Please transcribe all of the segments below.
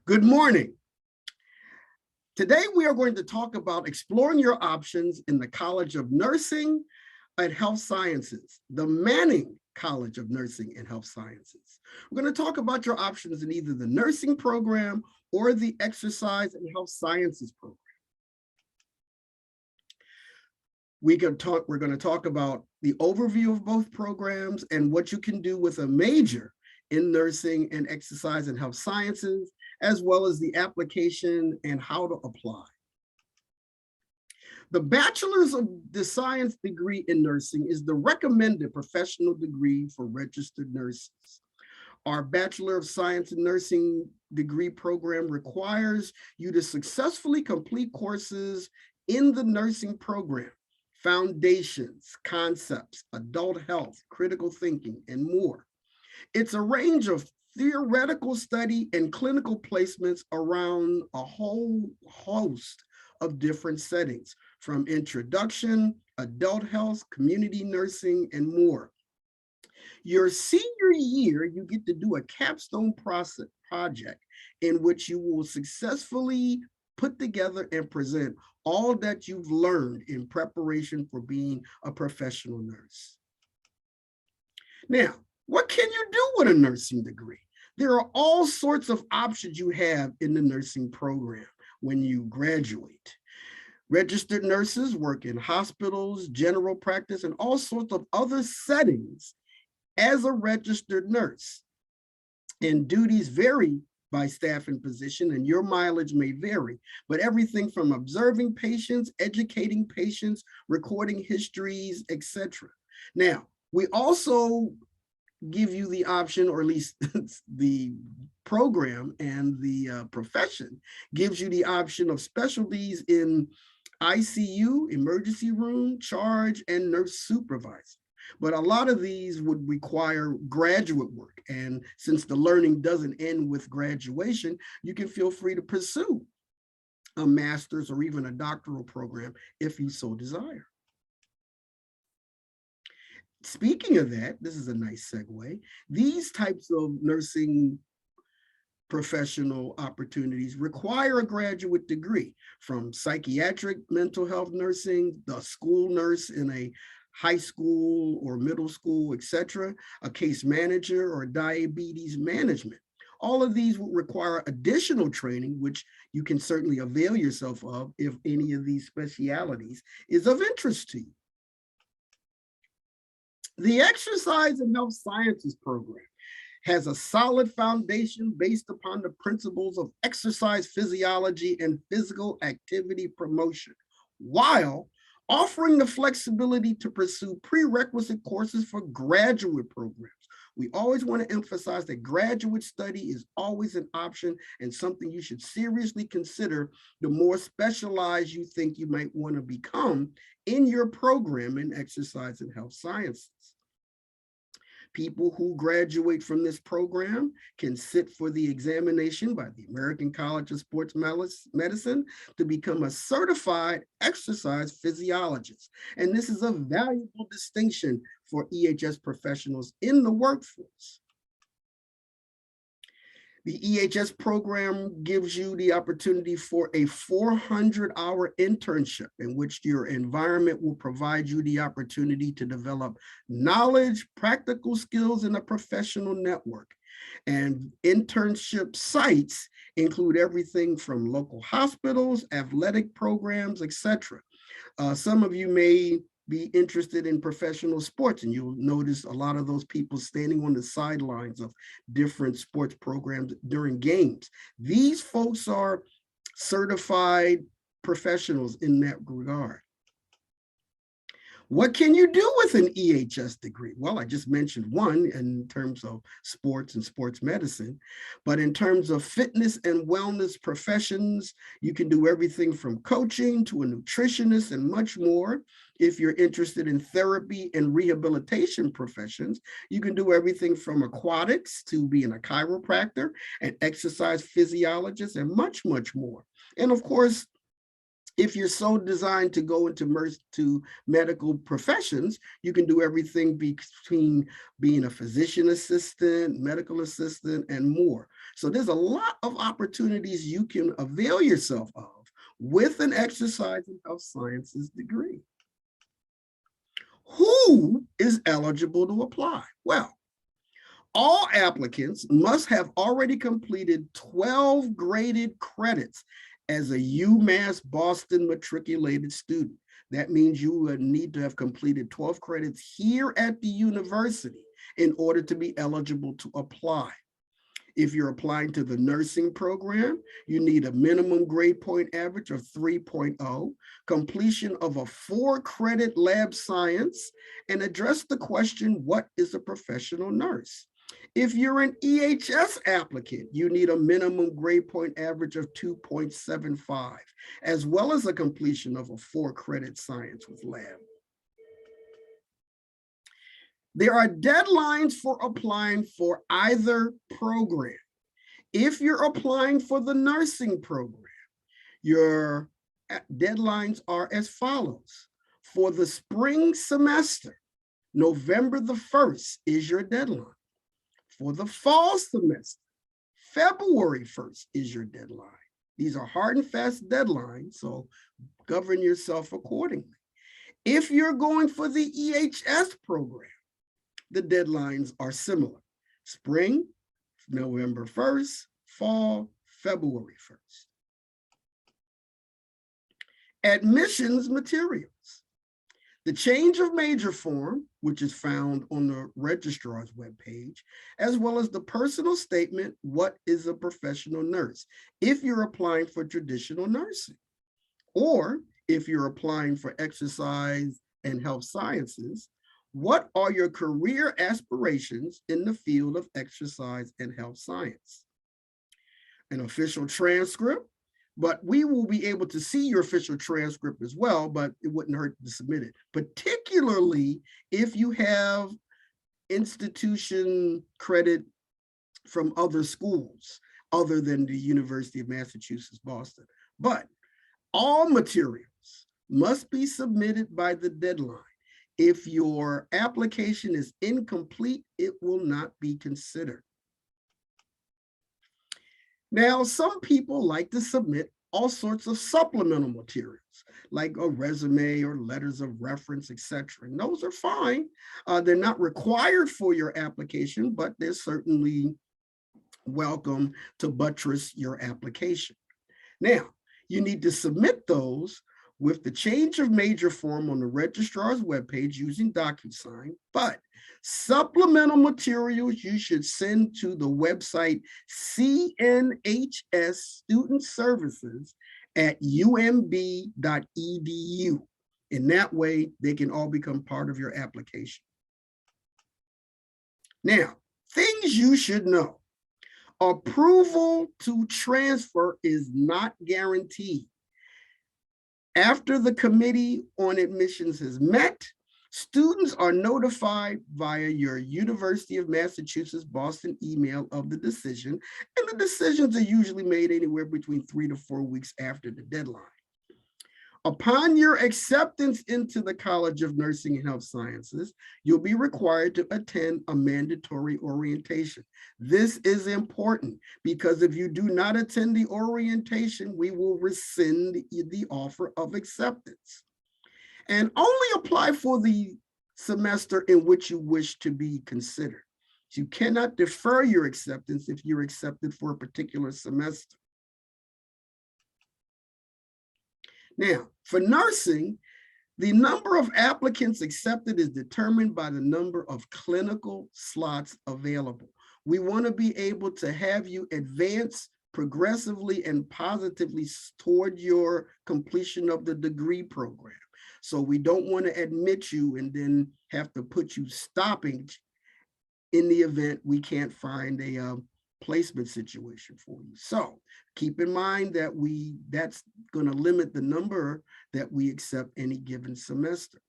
Good morning. Today we are going to talk about exploring your options in the College of Nursing and Health Sciences, the Manning College of Nursing and Health Sciences. We're going to talk about your options in either the nursing program or the exercise and health sciences program. We're going to talk about the overview of both programs and what you can do with a major in nursing and exercise and health sciences, as well as the application and how to apply. The Bachelor's of the Science degree in nursing is the recommended professional degree for registered nurses. Our Bachelor of Science in Nursing degree program requires you to successfully complete courses in the nursing program, foundations, concepts, adult health, critical thinking, and more. It's a range of theoretical study and clinical placements around a whole host of different settings, from introduction, adult health, community nursing, and more. Your senior year, you get to do a capstone project in which you will successfully put together and present all that you've learned in preparation for being a professional nurse. Now, what can you do with a nursing degree? There are all sorts of options you have in the nursing program when you graduate. Registered nurses work in hospitals, general practice, and all sorts of other settings as a registered nurse. And duties vary by staff and position, and your mileage may vary, but everything from observing patients, educating patients, recording histories, etc. Now, we also give you the option, or at least the program and the profession gives you the option of specialties in ICU, emergency room, charge, and nurse supervisor. But a lot of these would require graduate work. And since the learning doesn't end with graduation, you can feel free to pursue a master's or even a doctoral program if you so desire. Speaking of that, this is a nice segue. These types of nursing professional opportunities require a graduate degree, from psychiatric mental health nursing, the school nurse in a high school or middle school, etc., a case manager, or diabetes management. All of these will require additional training, which you can certainly avail yourself of if any of these specialities is of interest to you. The Exercise and Health Sciences program has a solid foundation based upon the principles of exercise physiology and physical activity promotion, while offering the flexibility to pursue prerequisite courses for graduate programs. We always want to emphasize that graduate study is always an option and something you should seriously consider the more specialized you think you might want to become in your program in exercise and health sciences. People who graduate from this program can sit for the examination by the American College of Sports Medicine to become a certified exercise physiologist. And this is a valuable distinction for EHS professionals in the workforce. The EHS program gives you the opportunity for a 400-hour internship in which your environment will provide you the opportunity to develop knowledge, practical skills, and a professional network. And internship sites include everything from local hospitals, athletic programs, etc. Some of you may be interested in professional sports, and you'll notice a lot of those people standing on the sidelines of different sports programs during games. These folks are certified professionals in that regard. What can you do with an EHS degree? Well, I just mentioned one in terms of sports and sports medicine, but in terms of fitness and wellness professions, you can do everything from coaching to a nutritionist and much more. If you're interested in therapy and rehabilitation professions, you can do everything from aquatics to being a chiropractor, an exercise physiologist, and much, much more. And of course, If you're so designed to go to medical professions, you can do everything between being a physician assistant, medical assistant, and more. So there's a lot of opportunities you can avail yourself of with an exercise and health sciences degree. Who is eligible to apply? Well, all applicants must have already completed 12 graded credits as a UMass Boston matriculated student. That means you would need to have completed 12 credits here at the university in order to be eligible to apply. If you're applying to the nursing program, you need a minimum grade point average of 3.0, completion of a 4-credit lab science, and address the question, what is a professional nurse? If you're an EHS applicant, you need a minimum grade point average of 2.75, as well as a completion of a 4-credit science with lab. There are deadlines for applying for either program. If you're applying for the nursing program, your deadlines are as follows. For the spring semester, November the 1st is your deadline. For the fall semester, February 1st is your deadline. These are hard and fast deadlines, so govern yourself accordingly. If you're going for the EHS program, the deadlines are similar. Spring, November 1st, fall, February 1st. Admissions materials. The change of major form, which is found on the registrar's webpage, as well as the personal statement, what is a professional nurse, if you're applying for traditional nursing, or if you're applying for exercise and health sciences, what are your career aspirations in the field of exercise and health science? An official transcript, but we will be able to see your official transcript as well, but it wouldn't hurt to submit it, particularly if you have institution credit from other schools other than the University of Massachusetts, Boston. But all materials must be submitted by the deadline. If your application is incomplete, it will not be considered. Now, some people like to submit all sorts of supplemental materials, like a resume or letters of reference, etc. And those are fine. They're not required for your application, but they're certainly welcome to buttress your application. Now, you need to submit those with the change of major form on the registrar's webpage using DocuSign, but supplemental materials you should send to the website CNHS Student Services at umb.edu. In that way, they can all become part of your application. Now, things you should know. Approval to transfer is not guaranteed. After the Committee on Admissions has met, students are notified via your University of Massachusetts Boston email of the decision, and the decisions are usually made anywhere between 3 to 4 weeks after the deadline. Upon your acceptance into the College of Nursing and Health Sciences, you'll be required to attend a mandatory orientation. This is important because if you do not attend the orientation, we will rescind the offer of acceptance. And only apply for the semester in which you wish to be considered. You cannot defer your acceptance if you're accepted for a particular semester. Now, for nursing, the number of applicants accepted is determined by the number of clinical slots available. We want to be able to have you advance progressively and positively toward your completion of the degree program. So we don't want to admit you and then have to put you stopping in the event we can't find a placement situation for you. So keep in mind that that's going to limit the number that we accept any given semester.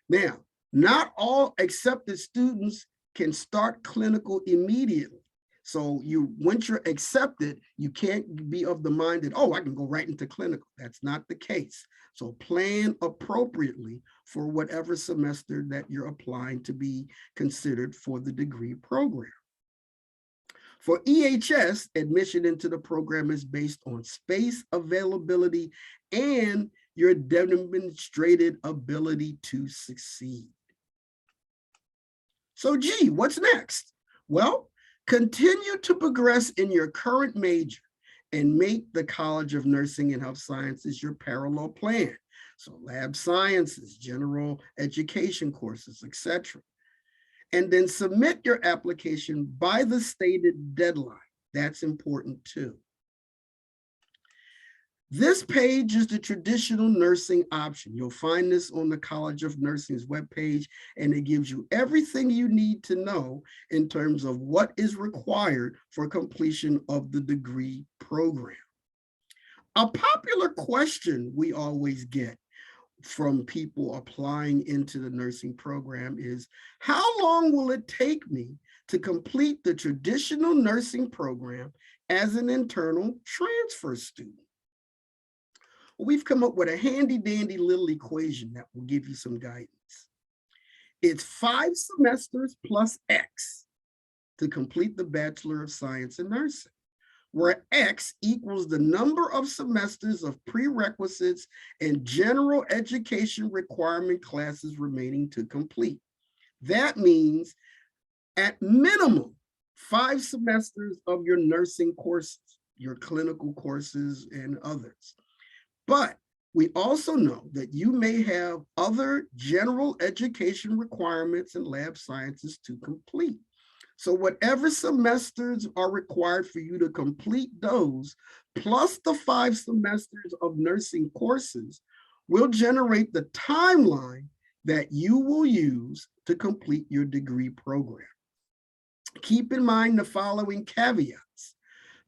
Now, not all accepted students can start clinical immediately. So once you're accepted, you can't be of the mind that, oh, I can go right into clinical. That's not the case. So plan appropriately for whatever semester that you're applying to be considered for the degree program. For EHS, admission into the program is based on space availability and your demonstrated ability to succeed. So gee, what's next? Well, continue to progress in your current major and make the College of Nursing and Health Sciences your parallel plan. So lab sciences, general education courses, etc. And then submit your application by the stated deadline. That's important too. This page is the traditional nursing option. You'll find this on the College of Nursing's webpage, and it gives you everything you need to know in terms of what is required for completion of the degree program. A popular question we always get from people applying into the nursing program is, how long will it take me to complete the traditional nursing program as an internal transfer student? We've come up with a handy dandy little equation that will give you some guidance. It's 5 semesters plus X to complete the Bachelor of Science in Nursing, where X equals the number of semesters of prerequisites and general education requirement classes remaining to complete. That means at minimum 5 semesters of your nursing courses, your clinical courses and others. But we also know that you may have other general education requirements and lab sciences to complete. So whatever semesters are required for you to complete those, plus the 5 semesters of nursing courses, will generate the timeline that you will use to complete your degree program. Keep in mind the following caveats.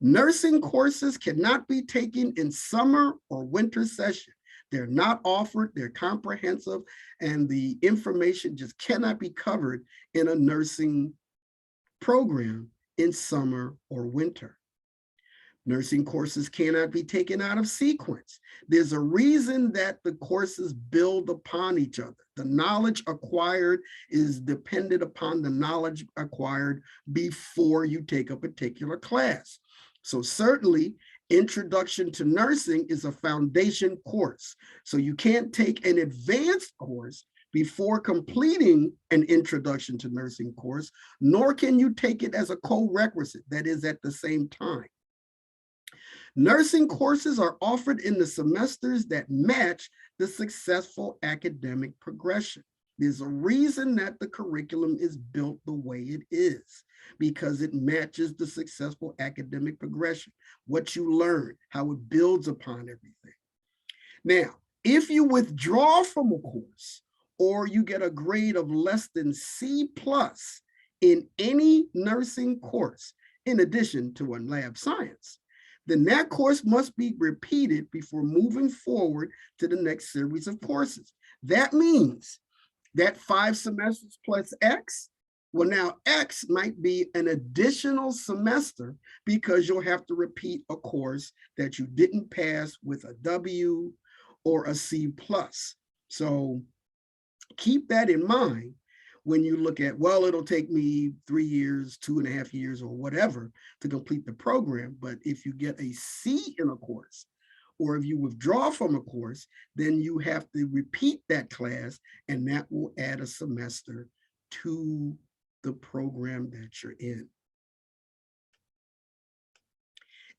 Nursing courses cannot be taken in summer or winter session. They're not offered, they're comprehensive, and the information just cannot be covered in a nursing program in summer or winter. Nursing courses cannot be taken out of sequence. There's a reason that the courses build upon each other. The knowledge acquired is dependent upon the knowledge acquired before you take a particular class. So certainly, Introduction to Nursing is a foundation course. So you can't take an advanced course before completing an Introduction to Nursing course, nor can you take it as a co-requisite, that is at the same time. Nursing courses are offered in the semesters that match the successful academic progression. There's a reason that the curriculum is built the way it is, because it matches the successful academic progression, what you learn, how it builds upon everything. Now, if you withdraw from a course or you get a grade of less than C+ in any nursing course, in addition to a lab science, then that course must be repeated before moving forward to the next series of courses. That means that 5 semesters plus X, well, now X might be an additional semester because you'll have to repeat a course that you didn't pass with a W or a C+. So keep that in mind when you look at, well, it'll take me 3 years, 2.5 years, or whatever to complete the program. But if you get a C in a course, or if you withdraw from a course, then you have to repeat that class, and that will add a semester to the program that you're in.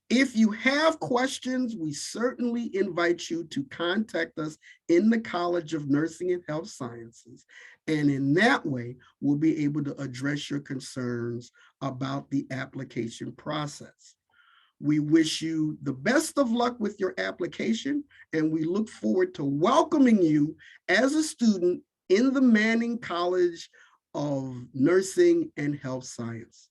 If you have questions, we certainly invite you to contact us in the College of Nursing and Health Sciences. And in that way, we'll be able to address your concerns about the application process. We wish you the best of luck with your application, and we look forward to welcoming you as a student in the Manning College of Nursing and Health Science.